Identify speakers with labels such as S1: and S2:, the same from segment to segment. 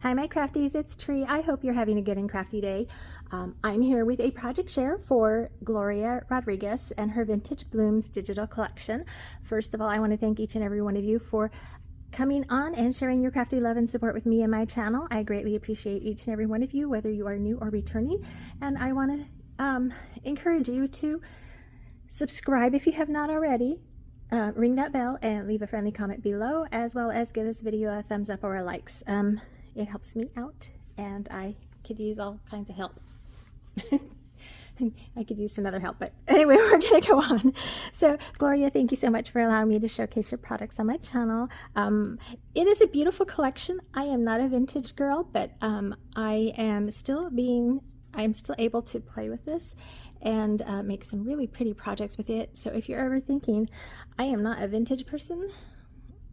S1: Hi, my crafties, it's Tree. I hope you're having a good and crafty day. I'm here with a project share for Gloria Rodriguez and her Vintage Blooms digital collection. First of all, I want to thank each and every one of you for coming on and sharing your crafty love and support with me and my channel. I greatly appreciate each and every one of you, whether you are new or returning. And I want to encourage you to subscribe if you have not already. Ring that bell and leave a friendly comment below, as well as give this video a thumbs up or a likes. It helps me out, and I could use all kinds of help. I could use some other help, but anyway, we're going to go on. So, Gloria, thank you so much for allowing me to showcase your products on my channel. It is a beautiful collection. I am not a vintage girl, but I am still able to play with this and make some really pretty projects with it. So if you're ever thinking, I am not a vintage person,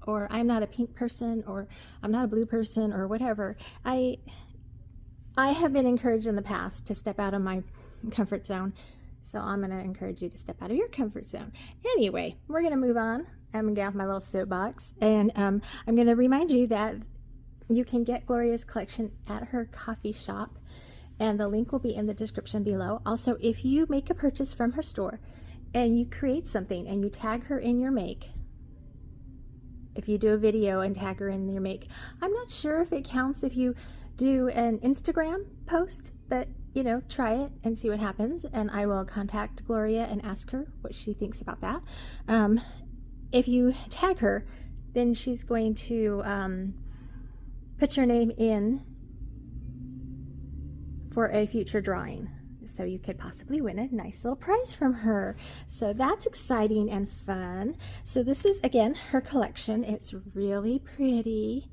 S1: or I'm not a pink person, or I'm not a blue person, or whatever, I have been encouraged in the past to step out of my comfort zone. So I'm going to encourage you to step out of your comfort zone. Anyway, we're going to move on. I'm going to get off my little soapbox, and I'm going to remind you that you can get Gloria's collection at her coffee shop, and the link will be in the description below. Also, if you make a purchase from her store and you create something and you tag her in your make, if you do a video and tag her in your make, I'm not sure if it counts if you do an Instagram post, but you know, try it and see what happens, and I will contact Gloria and ask her what she thinks about that. If you tag her, then she's going to put your name in for a future drawing, so you could possibly win a nice little prize from her. So that's exciting and fun. So this is, again, her collection. It's really pretty.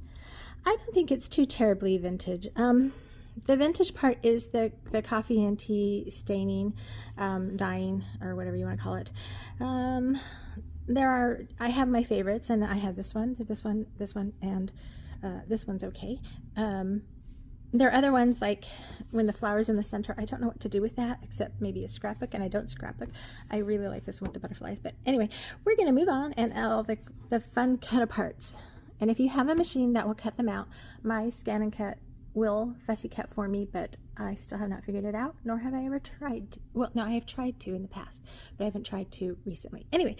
S1: I don't think it's too terribly vintage. The vintage part is the coffee and tea staining, dyeing, or whatever you want to call it. I have my favorites, and I have this one, and this one's okay. There are other ones, like when the flower's in the center. I don't know what to do with that, except maybe a scrapbook, and I don't scrapbook. I really like this one with the butterflies. But anyway, we're going to move on, and all the fun cut aparts. And if you have a machine that will cut them out, my Scan and Cut will fussy cut for me, but I still have not figured it out, nor have I ever tried to. Well, no, I have tried to in the past, but I haven't tried to recently. Anyway,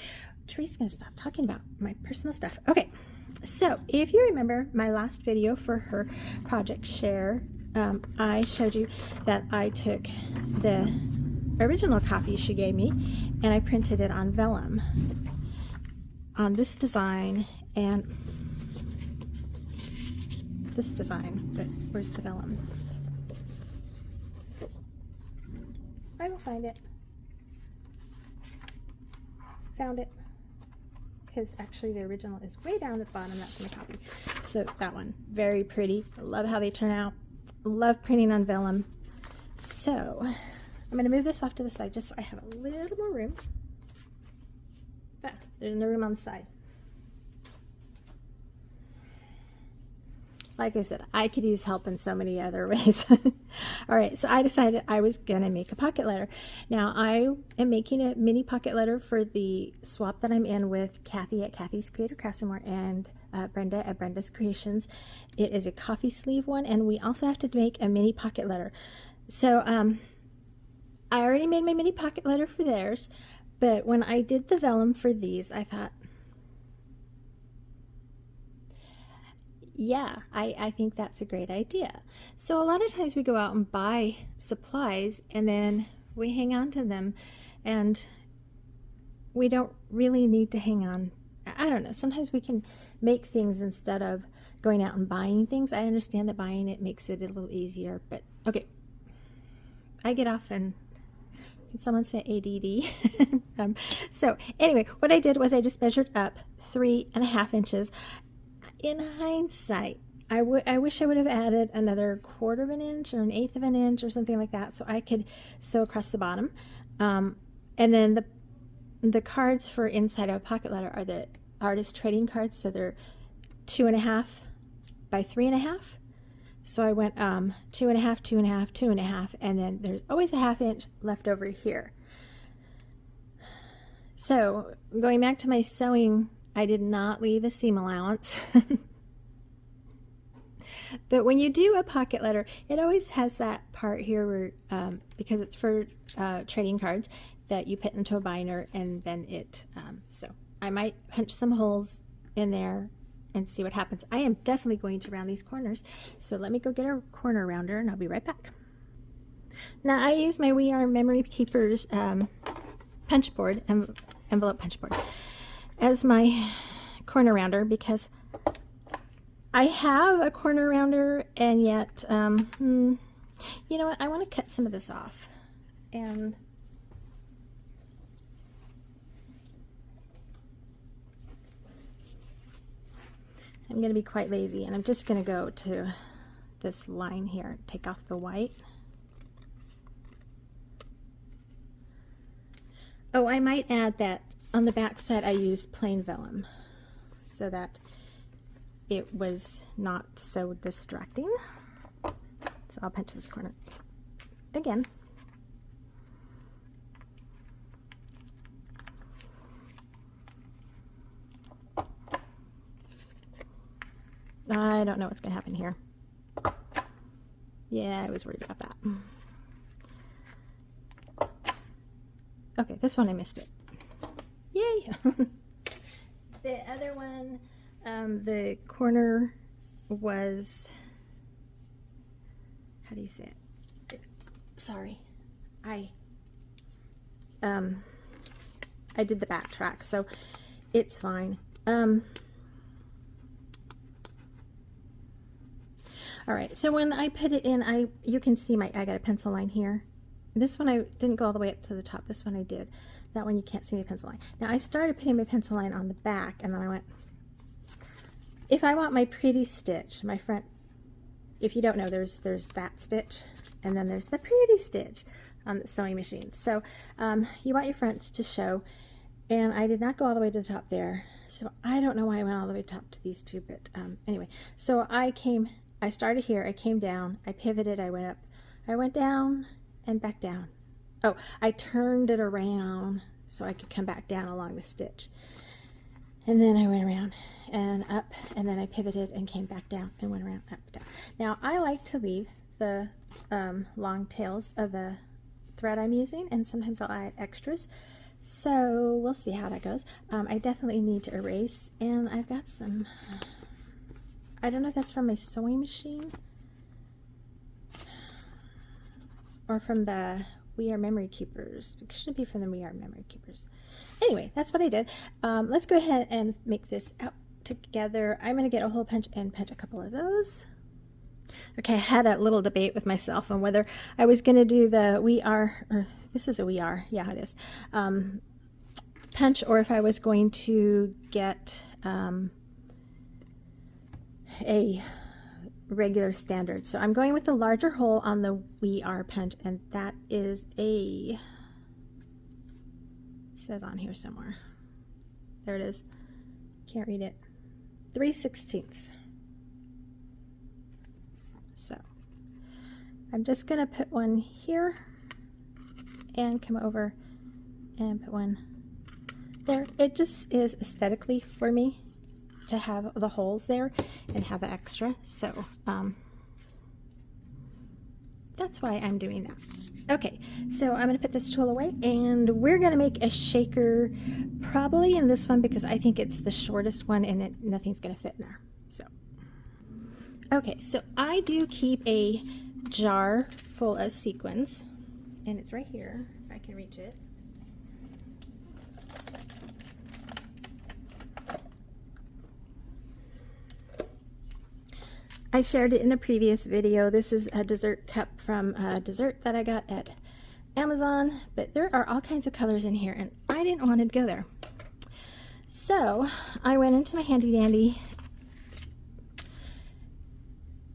S1: Teresa's going to stop talking about my personal stuff. Okay. So if you remember my last video for her project share, I showed you that I took the original copy she gave me and I printed it on vellum on this design and this design. But where's the vellum? I will find it. Found it. Because actually the original is way down at the bottom. That's in the copy. So that one, very pretty. I love how they turn out. Love printing on vellum. So I'm going to move this off to the side just so I have a little more room. There's no room on the side. Like I said, I could use help in so many other ways. All right, so I decided I was going to make a pocket letter. Now, I am making a mini pocket letter for the swap that I'm in with Kathy at Kathy's Creator Crafts and More, and Brenda at Brenda's Creations. It is a coffee sleeve one, and we also have to make a mini pocket letter. So I already made my mini pocket letter for theirs, but when I did the vellum for these, I thought, yeah, I think that's a great idea. So a lot of times we go out and buy supplies and then we hang on to them, and we don't really need to hang on. I don't know, sometimes we can make things instead of going out and buying things. I understand that buying it makes it a little easier, but okay, I get off, and can someone say ADD? So anyway, what I did was I just measured up 3.5 inches. In hindsight, I wish I would have added another 1/4 of an inch or 1/8 of an inch or something like that, so I could sew across the bottom. And then the cards for inside of a pocket letter are the artist trading cards, so they're 2.5 by 3.5. So I went 2.5, 2.5, 2.5, and then there's always a 1/2 inch left over here. So going back to my sewing, I did not leave a seam allowance. But when you do a pocket letter, it always has that part here where, because it's for trading cards, that you put into a binder, and then it, so I might punch some holes in there and see what happens. I am definitely going to round these corners. So let me go get a corner rounder and I'll be right back. Now I use my We Are Memory Keepers punch board, envelope punch board, as my corner rounder because I have a corner rounder, and yet, you know what, I want to cut some of this off, and I'm going to be quite lazy, and I'm just going to go to this line here, take off the white. Oh, I might add that on the back side I used plain vellum so that it was not so distracting. So I'll pinch this corner again. I don't know what's going to happen here. Yeah, I was worried about that. Okay, this one I missed it. Yay! The other one, the corner was, how do you say it? Sorry, I did the back track, so it's fine. All right, so when I put it in, you can see I got a pencil line here. This one I didn't go all the way up to the top. This one I did. That one you can't see my pencil line. Now I started putting my pencil line on the back, and then I went, if I want my pretty stitch, my front, if you don't know, there's that stitch, and then there's the pretty stitch on the sewing machine. So you want your front to show, and I did not go all the way to the top there. So I don't know why I went all the way top to these two, but anyway. So I started here, I came down, I pivoted, I went up, I went down, and back down. Oh, I turned it around so I could come back down along the stitch. And then I went around and up, and then I pivoted and came back down and went around, up, down. Now I like to leave the long tails of the thread I'm using, and sometimes I'll add extras. So we'll see how that goes. I definitely need to erase, and I've got some, I don't know if that's from my sewing machine or from the We Are Memory Keepers. It should be from the We Are Memory Keepers. Anyway, that's what I did. Let's go ahead and make this out together. I'm going to get a hole punch and punch a couple of those. Okay, I had a little debate with myself on whether I was going to do the We Are, or this is a We Are, yeah it is, punch, or if I was going to get a regular standard. So I'm going with the larger hole on the We Are punch, and that is a, it says on here somewhere, there it is, can't read it, 3/16. So I'm just gonna put one here and come over and put one there. It just is aesthetically for me to have the holes there and have the extra, so that's why I'm doing that. Okay, so I'm going to put this tool away, and we're going to make a shaker probably in this one because I think it's the shortest one, and nothing's going to fit in there. So okay, so I do keep a jar full of sequins, and it's right here if I can reach it. I shared it in a previous video. This is a dessert cup from a dessert that I got at Amazon, but there are all kinds of colors in here, and I didn't want to go there. So I went into my handy dandy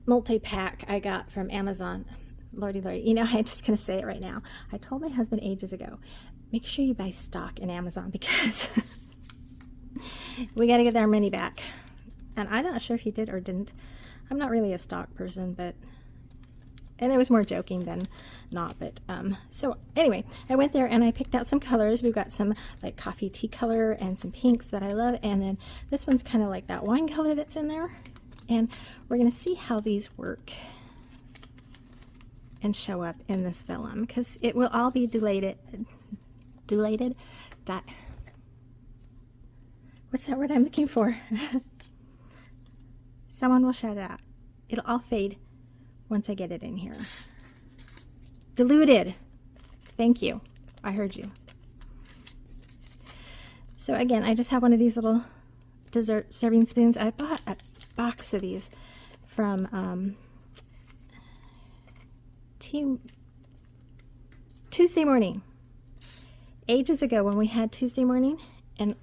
S1: multi-pack I got from Amazon. Lordy, you know, I'm just going to say it right now. I told my husband ages ago, make sure you buy stock in Amazon because we got to get our money back. And I'm not sure if he did or didn't. I'm not really a stock person, but, and it was more joking than not, but, so anyway, I went there and I picked out some colors. We've got some like coffee tea color and some pinks that I love, and then this one's kind of like that wine color that's in there, and we're going to see how these work and show up in this vellum, because it will all be what's that word I'm looking for? Someone will shout it out. It'll all fade once I get it in here. Diluted. Thank you. I heard you. So again, I just have one of these little dessert serving spoons. I bought a box of these from Tuesday morning. Ages ago when we had Tuesday morning, and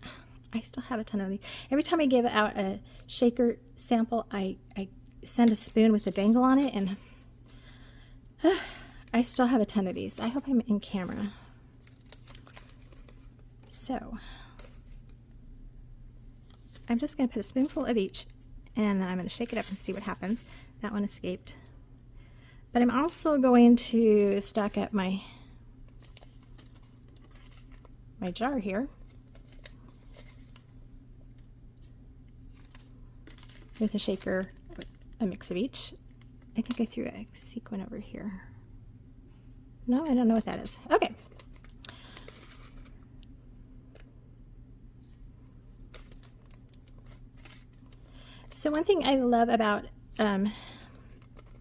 S1: I still have a ton of these. Every time I give out a shaker sample, I send a spoon with a dangle on it, and I still have a ton of these. I hope I'm in camera. So I'm just going to put a spoonful of each, and then I'm going to shake it up and see what happens. That one escaped. But I'm also going to stock up my jar here with a shaker, a mix of each. I think I threw a sequin over here. No, I don't know what that is. Okay. So one thing I love about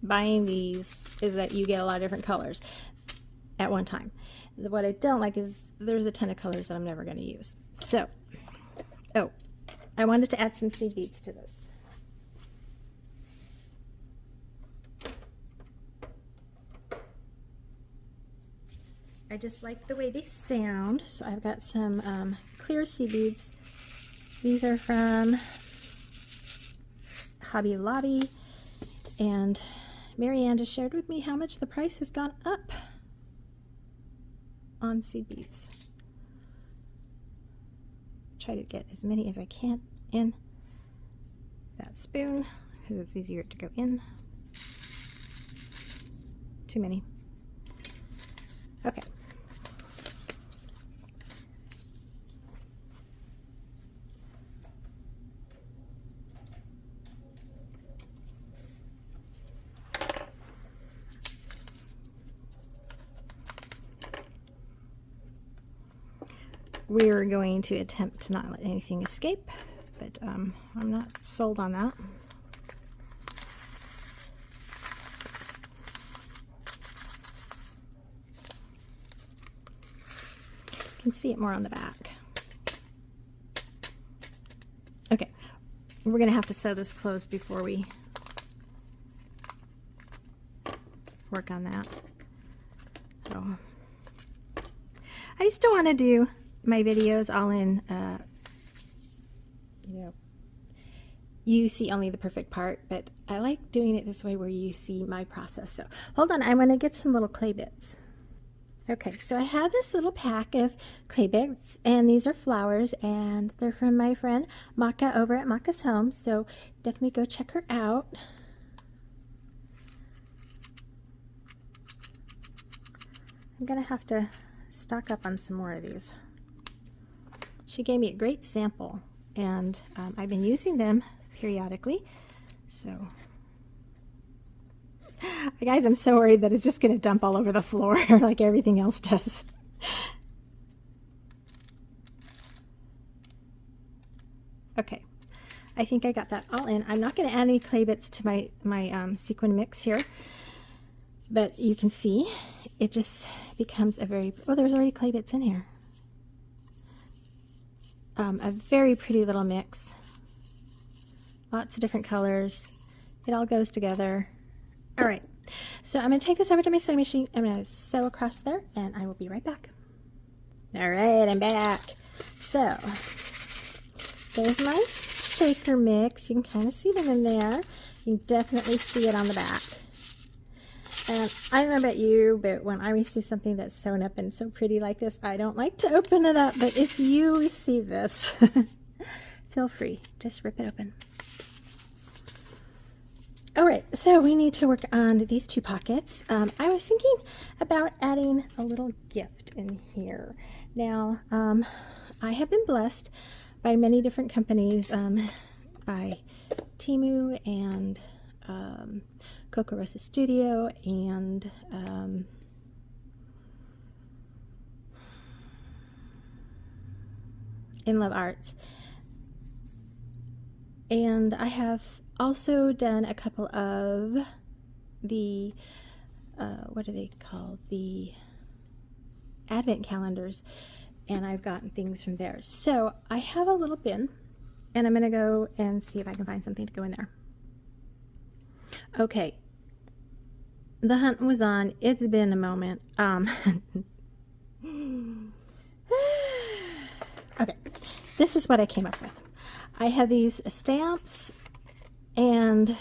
S1: buying these is that you get a lot of different colors at one time. What I don't like is there's a ton of colors that I'm never going to use. So, oh, I wanted to add some seed beads to this. I just like the way they sound, so I've got some clear seed beads. These are from Hobby Lobby, and Marianne just shared with me how much the price has gone up on seed beads. Try to get as many as I can in that spoon because it's easier to go in. Too many. Okay. We're going to attempt to not let anything escape, but I'm not sold on that. You can see it more on the back. Okay, we're going to have to sew this closed before we work on that. So I used to want to do my videos all in, you know, you see only the perfect part, but I like doing it this way where you see my process. So hold on, I'm going to get some little clay bits. Okay, so I have this little pack of clay bits, and these are flowers, and they're from my friend Maka over at Maka's Home, so definitely go check her out. I'm going to have to stock up on some more of these. She gave me a great sample, and I've been using them periodically. So, guys, I'm so worried that it's just going to dump all over the floor like everything else does. Okay, I think I got that all in. I'm not going to add any clay bits to my sequin mix here, but you can see it just becomes a very, oh, there's already clay bits in here. A very pretty little mix. Lots of different colors. It all goes together. All right, so I'm going to take this over to my sewing machine. I'm going to sew across there, and I will be right back. All right, I'm back. So there's my shaker mix. You can kind of see them in there. You can definitely see it on the back. And I don't know about you, but when I receive something that's sewn up and so pretty like this, I don't like to open it up. But if you receive this, feel free. Just rip it open. All right, so we need to work on these two pockets. I was thinking about adding a little gift in here. Now, I have been blessed by many different companies, by Timu and Coco Rosa Studio and In Love Arts. And I have also done a couple of the what are they called, the advent calendars, and I've gotten things from there. So I have a little bin, and I'm gonna go and see if I can find something to go in there. Okay, the hunt was on. It's been a moment. Okay, this is what I came up with. I have these stamps and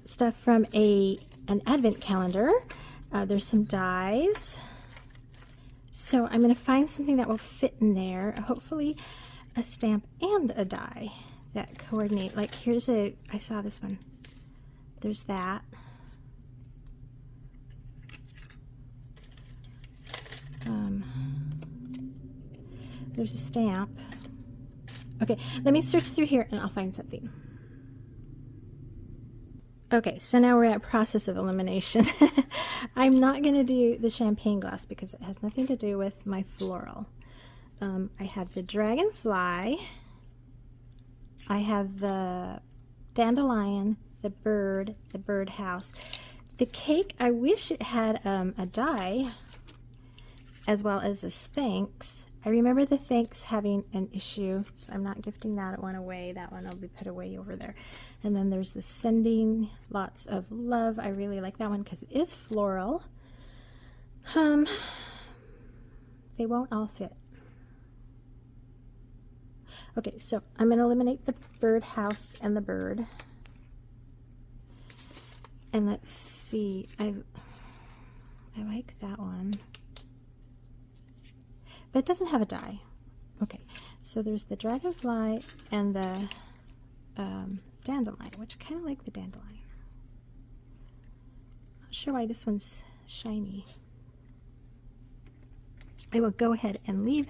S1: stuff from an advent calendar. There's some dies. So I'm going to find something that will fit in there. Hopefully a stamp and a die that coordinate. Like here's I saw this one. There's that. There's a stamp. Okay, let me search through here and I'll find something. Okay, so now we're at process of elimination. I'm not going to do the champagne glass because it has nothing to do with my floral. I have the dragonfly. I have the dandelion, the bird house. The cake, I wish it had a die as well as this thanks. I remember the thanks having an issue, so I'm not gifting that one away. That one will be put away over there. And then there's the sending lots of love. I really like that one because it is floral. They won't all fit. Okay, so I'm going to eliminate the bird house and the bird. And let's see. I like that one. But it doesn't have a die. Okay, so there's the dragonfly and the dandelion, which I kind of like the dandelion. Not sure why this one's shiny. I will go ahead and leave.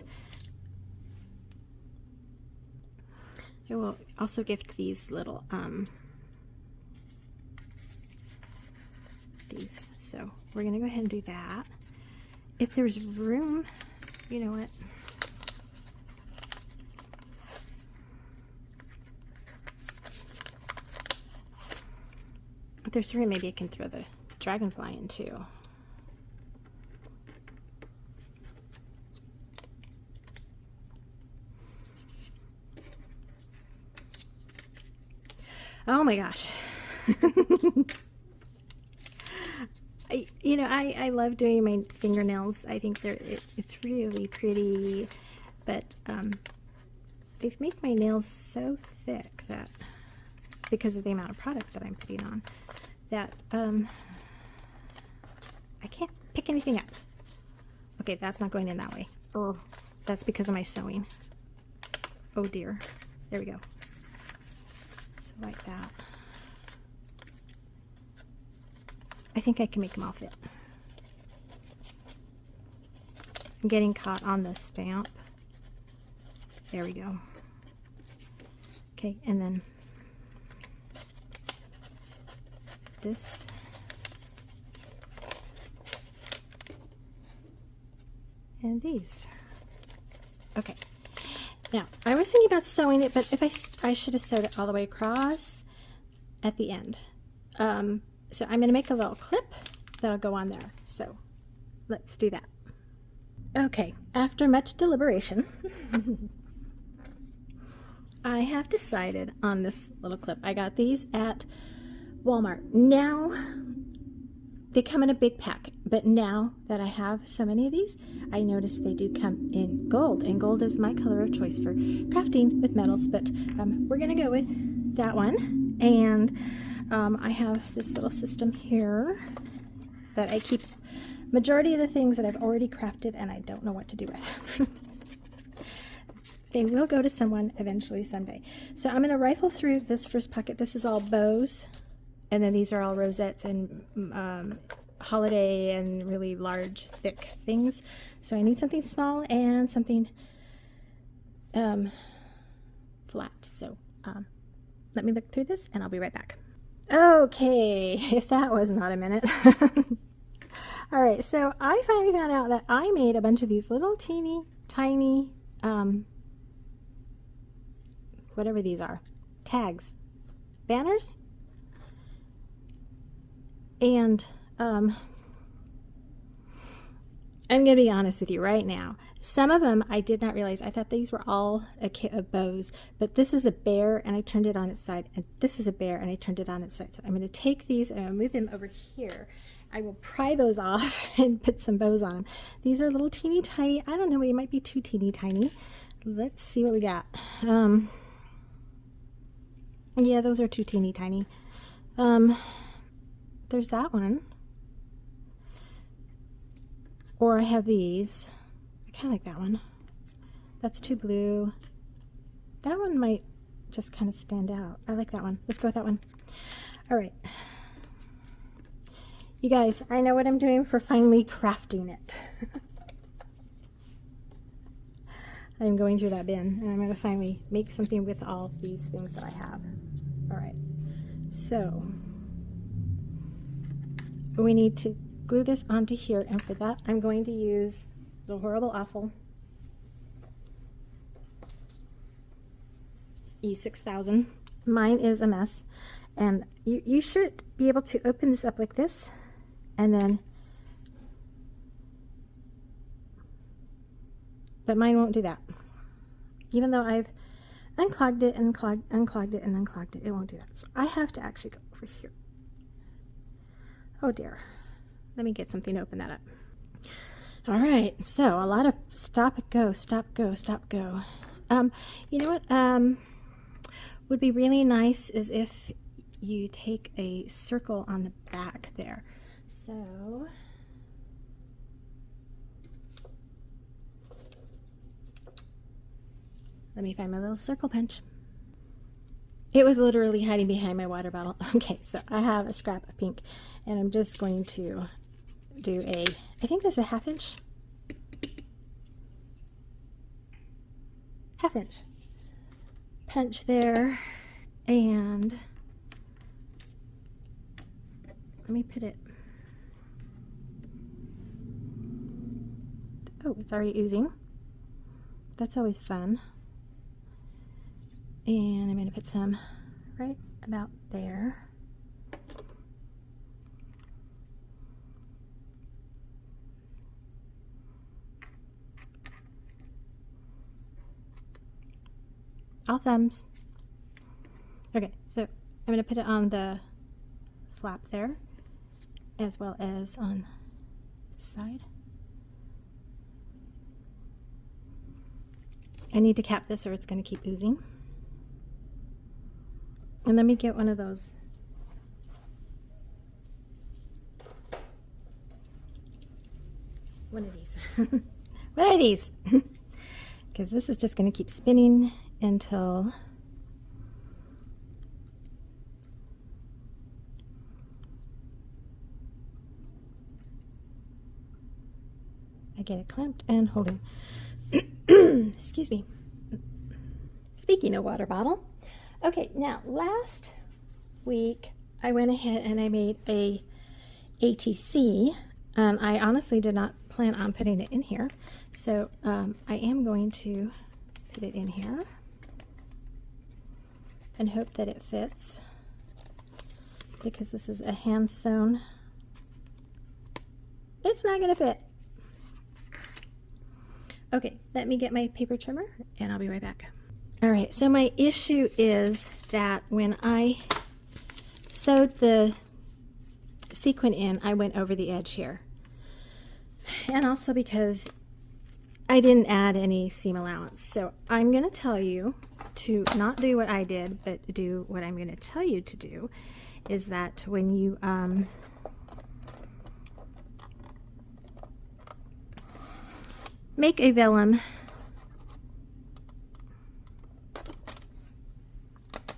S1: I will also gift these little these. So we're gonna go ahead and do that. If there's room, you know what? If there's room, maybe I can throw the dragonfly in too. Oh my gosh. I love doing my fingernails. I think it's really pretty, but they've made my nails so thick that, because of the amount of product that I'm putting on, that I can't pick anything up. Okay, that's not going in that way. Oh, that's because of my sewing. Oh dear. There we go. So like that. I think I can make them all fit. I'm getting caught on the stamp. There we go. Okay, and then this. And these. Okay. Now, I was thinking about sewing it, but if I should have sewed it all the way across at the end. So I'm going to make a little clip that'll go on there. So let's do that. Okay, after much deliberation, I have decided on this little clip. I got these at Walmart. Now, they come in a big pack, but now that I have so many of these, I noticed they do come in gold, and gold is my color of choice for crafting with metals, but we're going to go with that one. And I have this little system here that I keep majority of the things that I've already crafted and I don't know what to do with. They will go to someone eventually someday. So I'm going to rifle through this first pocket. This is all bows, and then these are all rosettes and holiday and really large, thick things. So I need something small and something flat. So let me look through this and I'll be right back. Okay, if that was not a minute. All right, so I finally found out that I made a bunch of these little teeny tiny, whatever these are, tags, banners, and I'm going to be honest with you right now. Some of them I did not realize. I thought these were all a kit of bows, but this is a bear and I turned it on its side, and this is a bear and I turned it on its side. So I'm going to take these and I'll move them over here. I will pry those off and put some bows on them. These are little teeny tiny. I don't know, it might be too teeny tiny. Let's see what we got. Yeah, those are too teeny tiny. There's that one. Or I have these. I kind of like that one. That's too blue. That one might just kind of stand out. I like that one. Let's go with that one. All right. You guys, I know what I'm doing for finally crafting it. I'm going through that bin and I'm going to finally make something with all these things that I have. All right. So we need to glue this onto here, and for that I'm going to use the Horrible Awful E6000. Mine is a mess, and you should be able to open this up like this, and then, but mine won't do that. Even though I've unclogged it and unclogged it and unclogged it, it won't do that. So I have to actually go over here. Oh dear. Let me get something to open that up. All right, so a lot of stop, go, stop, go, stop, go. You know what would be really nice is if you take a circle on the back there. So let me find my little circle punch. It was literally hiding behind my water bottle. Okay, so I have a scrap of pink, and I'm just going to do a, I think that's a half-inch punch there, and let me put it, oh, it's already oozing. That's always fun. And I'm going to put some right about there. All thumbs. Okay, so I'm going to put it on the flap there, as well as on this side. I need to cap this or it's going to keep oozing. And let me get one of those. One of these. What are these? Because this is just going to keep spinning until I get it clamped and holding. Excuse me. Speaking of water bottle. Okay, now last week I went ahead and I made a ATC. I honestly did not plan on putting it in here, so I am going to put it in here and hope that it fits, because this is a hand sewn. It's not going to fit. Okay, let me get my paper trimmer and I'll be right back. All right, so my issue is that when I sewed the sequin in, I went over the edge here. And also because I didn't add any seam allowance. So I'm going to tell you to not do what I did, but do what I'm going to tell you to do, is that when you make a vellum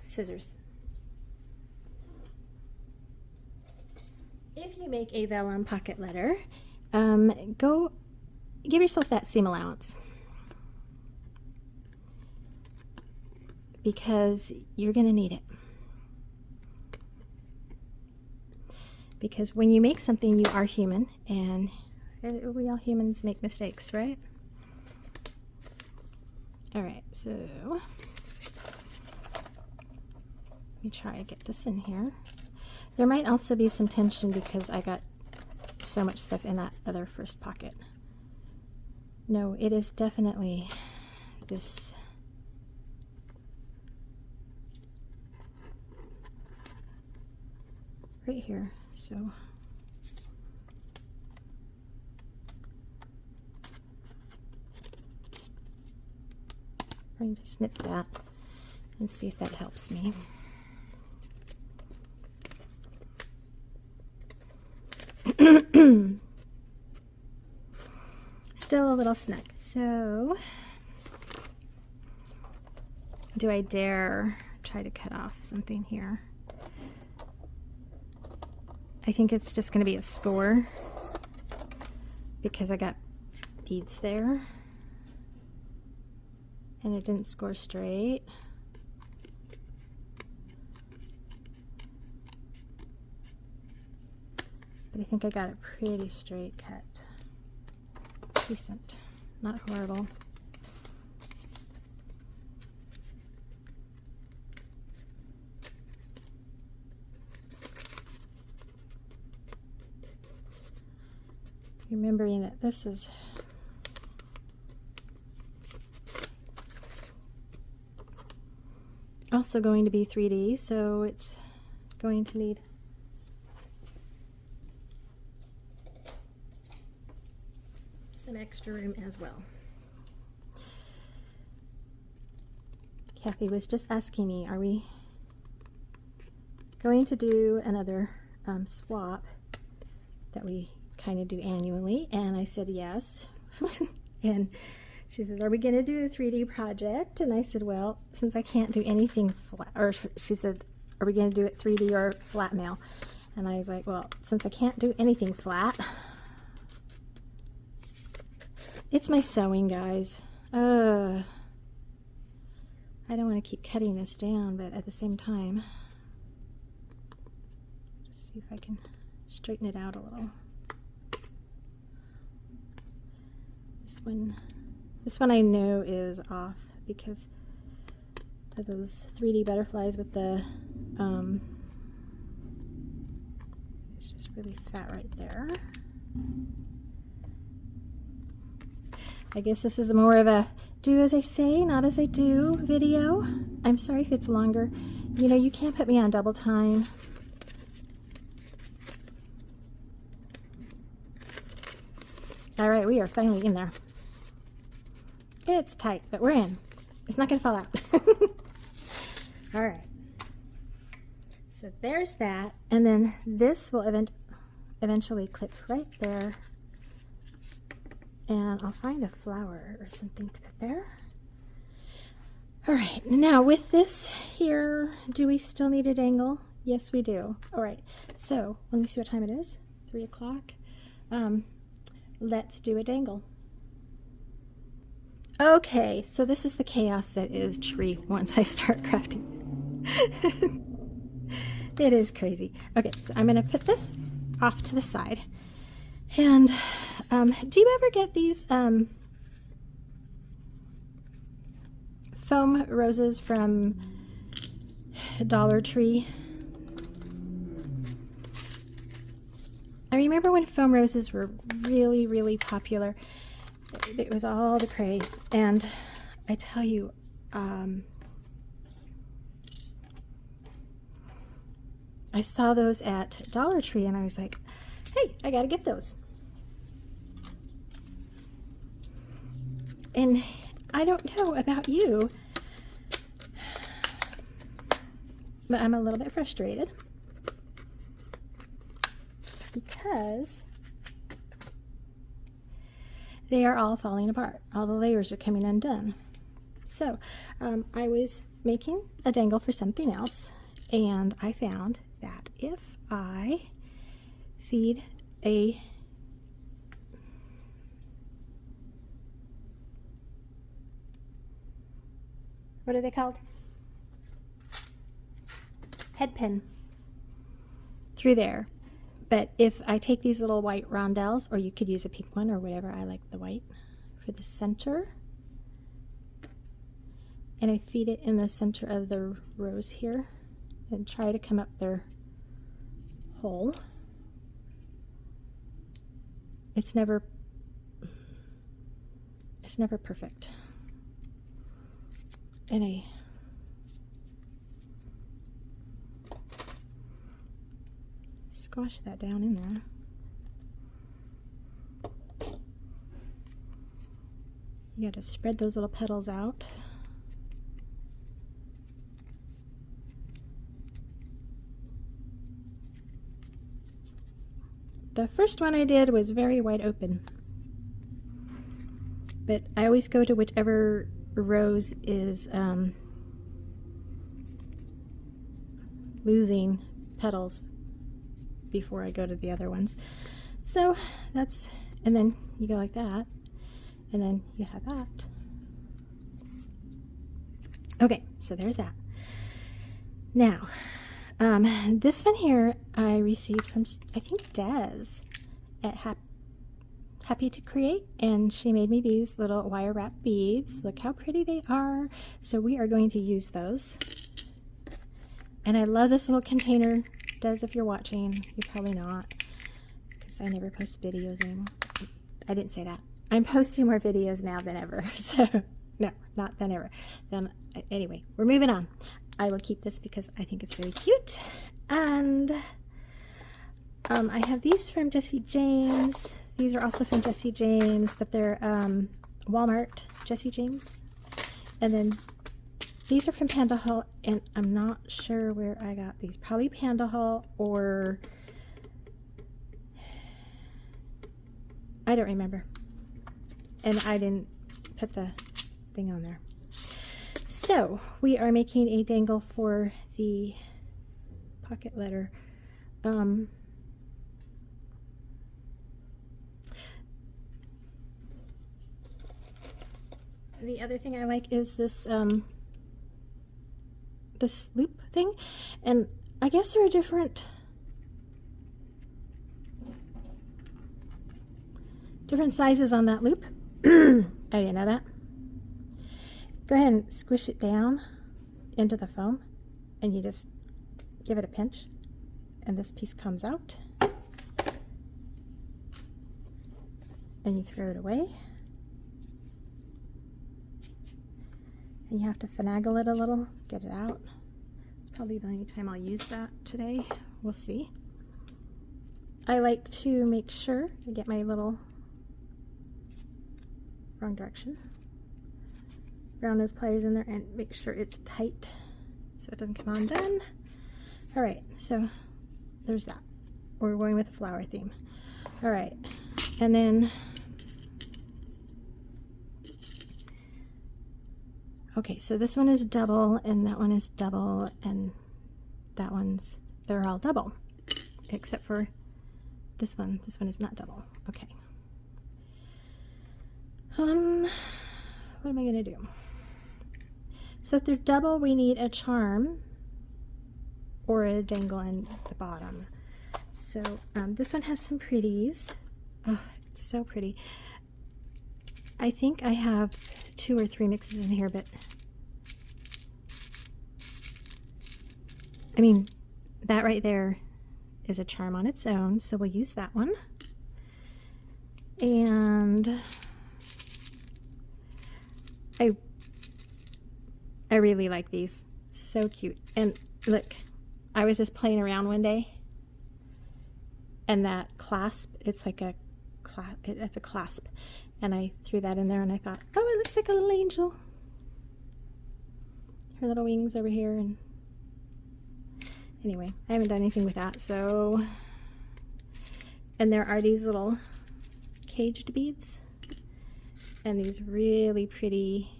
S1: scissors. If you make a vellum pocket letter, go give yourself that seam allowance, because you're going to need it. Because when you make something, you are human, and we all humans make mistakes, right? All right, so let me try to get this in here. There might also be some tension because I got so much stuff in that other first pocket. No, it is definitely this right here. So I'm going to snip that and see if that helps me. Still a little snug. So do I dare try to cut off something here? I think it's just going to be a score because I got beads there and it didn't score straight. But I think I got a pretty straight cut. Decent, not horrible. Remembering that this is also going to be 3D, so it's going to need some extra room as well. Kathy was just asking me, are we going to do another swap that we kind of do annually? And I said yes. And she says, are we going to do a 3D project? And I said, well, since I can't do anything flat, or she said, are we going to do it 3D or flat mail? And I was like, well, since I can't do anything flat, it's my sewing, guys. I don't want to keep cutting this down, but at the same time, just see if I can straighten it out a little. This one I know is off because of those 3D butterflies with the, it's just really fat right there. I guess this is more of a do as I say, not as I do video. I'm sorry if it's longer. You know, you can't put me on double time. All right, we are finally in there. It's tight, but we're in. It's not going to fall out. All right. So there's that. And then this will eventually clip right there. And I'll find a flower or something to put there. All right, now with this here, do we still need a dangle? Yes, we do. All right, so let me see what time it is. 3 o'clock. Let's do a dangle. Okay, so this is the chaos that is tree once I start crafting. It is crazy. Okay, so I'm going to put this off to the side. And do you ever get these foam roses from Dollar Tree? I remember when foam roses were really, really popular. It was all the craze. And I tell you, I saw those at Dollar Tree and I was like, hey, I gotta get those. And I don't know about you, but I'm a little bit frustrated because they are all falling apart. All the layers are coming undone. So I was making a dangle for something else, and I found that if I feed a what are they called? head pin through there. But if I take these little white rondelles, or you could use a pink one or whatever, I like the white for the center, and I feed it in the center of the rose here and try to come up their hole. It's never perfect. And I squash that down in there. You got to spread those little petals out. The first one I did was very wide open, but I always go to whichever rose is losing petals before I go to the other ones. So that's, and then you go like that, and then you have that. Okay, so there's that. Now, this one here I received from, I think, Des at Happy to Create, and she made me these little wire wrap beads. Look how pretty they are. So we are going to use those. And I love this little container. Des, if you're watching, you're probably not, because I never post videos anymore. I didn't say that. I'm posting more videos now than ever. So no, not than ever. Then anyway, we're moving on. I will keep this because I think it's really cute. And I have these from Jesse James. These are also from Jesse James, but they're Walmart Jesse James. And then these are from Panda Hall, and I'm not sure where I got these. Probably Panda Hall, or I don't remember. And I didn't put the thing on there. So we are making a dangle for the pocket letter. The other thing I like is this this loop thing, and I guess there are different sizes on that loop. I didn't know that. Go ahead and squish it down into the foam, and you just give it a pinch, and this piece comes out, and you throw it away, and you have to finagle it a little, get it out. It's probably the only time I'll use that today. We'll see. I like to make sure I get my little, wrong direction, brown nose pliers in there, and make sure it's tight so it doesn't come undone. All right, so there's that. We're going with a flower theme. All right, and then, okay, so this one is double, and that one is double, and that one's, they're all double, except for this one. This one is not double. Okay. What am I gonna do? So if they're double, we need a charm or a dangle in the bottom. So this one has some pretties. Oh, it's so pretty. I think I have 2 or 3 mixes in here, but I mean, that right there is a charm on its own, so we'll use that one. And I really like these. So cute. And look, I was just playing around one day, and that clasp, it's like a it's a clasp, and I threw that in there, and I thought, oh, it looks like a little angel. Her little wings over here, and anyway, I haven't done anything with that. So, and there are these little caged beads, and these really pretty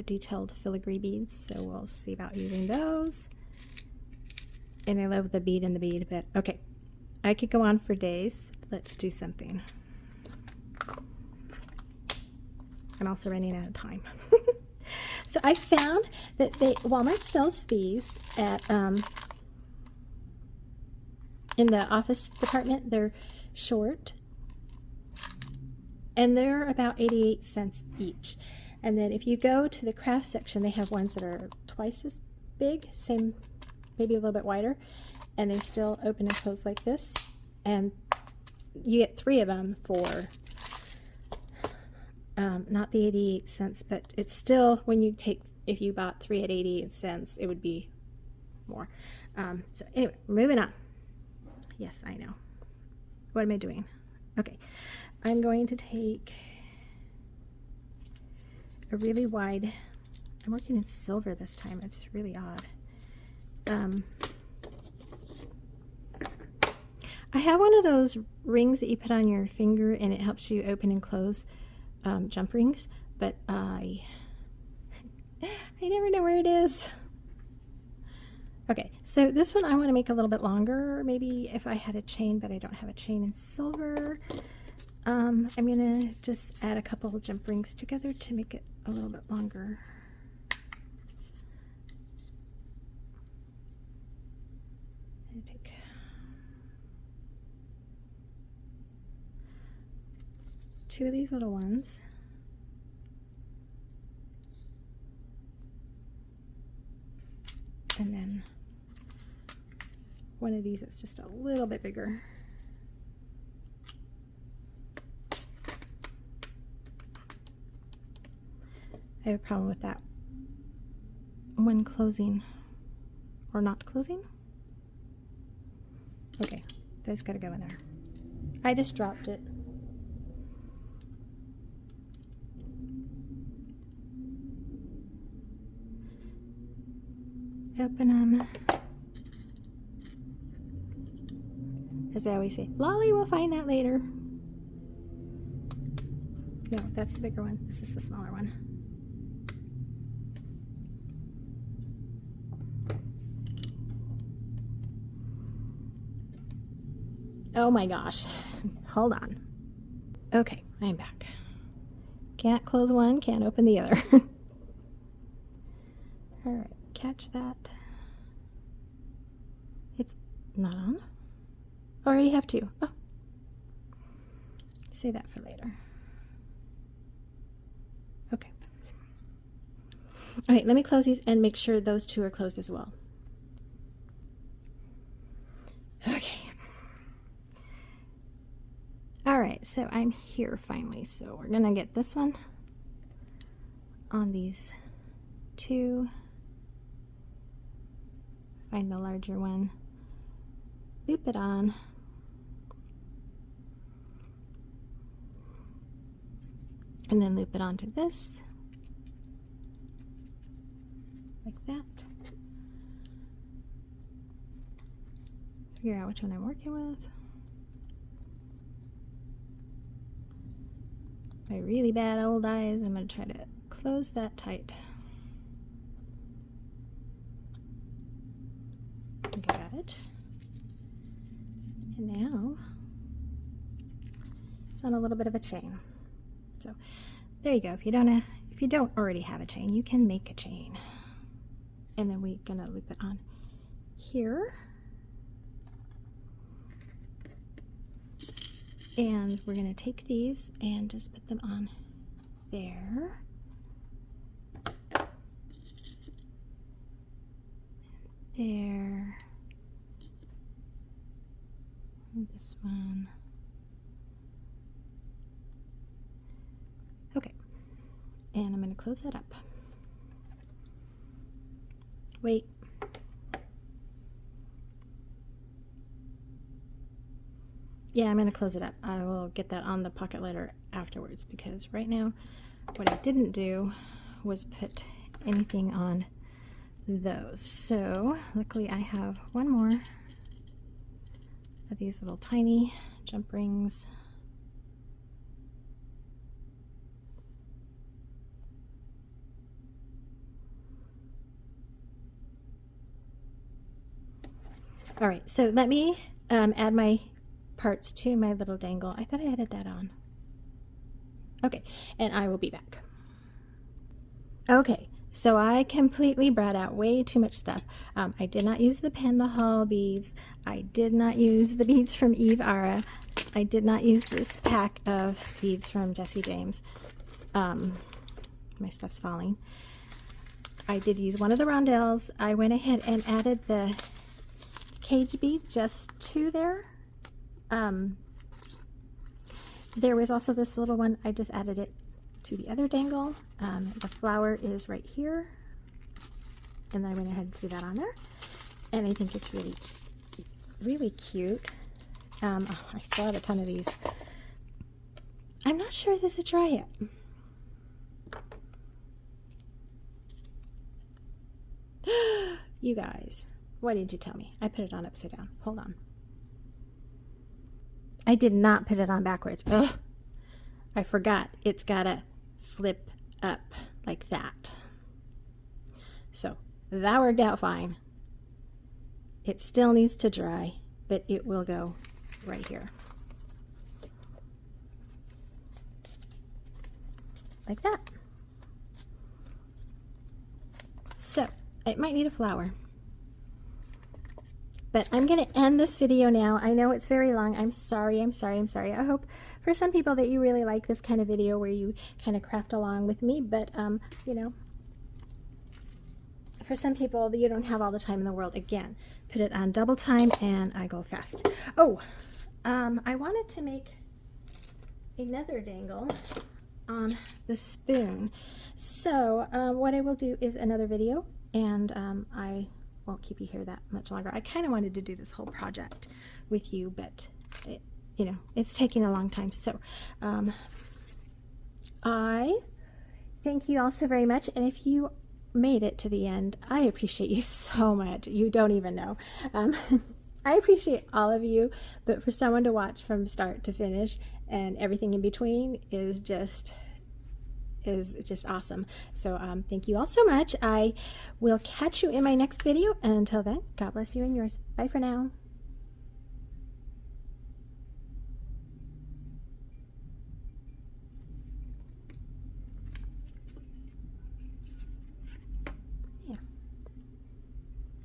S1: detailed filigree beads, so we'll see about using those. And I love the bead in the bead, but okay, I could go on for days. Let's do something. I'm also running out of time. So I found that Walmart sells these at in the office department. They're short, and they're about 88 cents each. And then if you go to the craft section, they have ones that are twice as big, same, maybe a little bit wider, and they still open and close like this. And you get 3 of them for not the 88 cents, but it's still, when you take, if you bought 3 at 88 cents, it would be more. So anyway, moving on. Yes, I know. What am I doing? Okay, I'm going to take a really wide, I'm working in silver this time, it's really odd. I have one of those rings that you put on your finger and it helps you open and close jump rings, but I never know where it is. Okay, so this one I want to make a little bit longer, maybe if I had a chain, but I don't have a chain in silver. I'm gonna just add a couple of jump rings together to make it a little bit longer. I'm gonna take two of these little ones. And then one of these that's just a little bit bigger. I have a problem with that one closing or not closing. Okay, those gotta go in there. I just dropped it. Open them. As I always say, Lolly will find that later. No, that's the bigger one. This is the smaller one. Oh my gosh. Hold on. Okay, I'm back. Can't close one, can't open the other. Alright, catch that. It's not on. Already have 2. Oh. Say that for later. Okay. Alright, let me close these and make sure those 2 are closed as well. Okay. Alright, so I'm here finally. So we're gonna get this one on these 2. Find the larger one. Loop it on. And then loop it onto this. Like that. Figure out which one I'm working with. My really bad old eyes, I'm going to try to close that tight. I think I got it. And now it's on a little bit of a chain. So there you go. If you don't already have a chain, you can make a chain. And then we're going to loop it on here. And we're going to take these and just put them on there. There. And this one. Okay. And I'm going to close that up. Wait. Yeah, I'm going to close it up. I will get that on the pocket letter afterwards, because right now what I didn't do was put anything on those. So luckily I have one more of these little tiny jump rings. All right, so let me add my parts to my little dangle. I thought I added that on. Okay, and I will be back. Okay, So I completely brought out way too much stuff. I did not use the Panda Hall beads. I did not use the beads from Eve Ara. I did not use this pack of beads from Jesse James. My stuff's falling. I did use one of the rondelles. I went ahead and added the cage bead just to there. There was also this little one. I just added it to the other dangle. The flower is right here, and then I went ahead and threw that on there, and I think it's really, really cute. Oh, I still have a ton of these. I'm not sure this is dry yet. You guys, why didn't you tell me? I put it on upside down. Hold on. I did not put it on backwards. Ugh, I forgot. It's gotta flip up like that. So that worked out fine. It still needs to dry, but it will go right here. Like that. So it might need a flower. But I'm going to end this video now. I know it's very long. I'm sorry. I hope for some people that you really like this kind of video where you kind of craft along with me. But, you know, for some people, you don't have all the time in the world. Again, put it on double time and I go fast. Oh, I wanted to make another dangle on the spoon. So what I will do is another video, and I won't keep you here that much longer. I kind of wanted to do this whole project with you, but it, you know, it's taking a long time. So I thank you all so very much, and if you made it to the end, I appreciate you so much. You don't even know. I appreciate all of you, but for someone to watch from start to finish and everything in between is just awesome. So thank you all so much. I will catch you in my next video. Until then, God bless you and yours. Bye for now.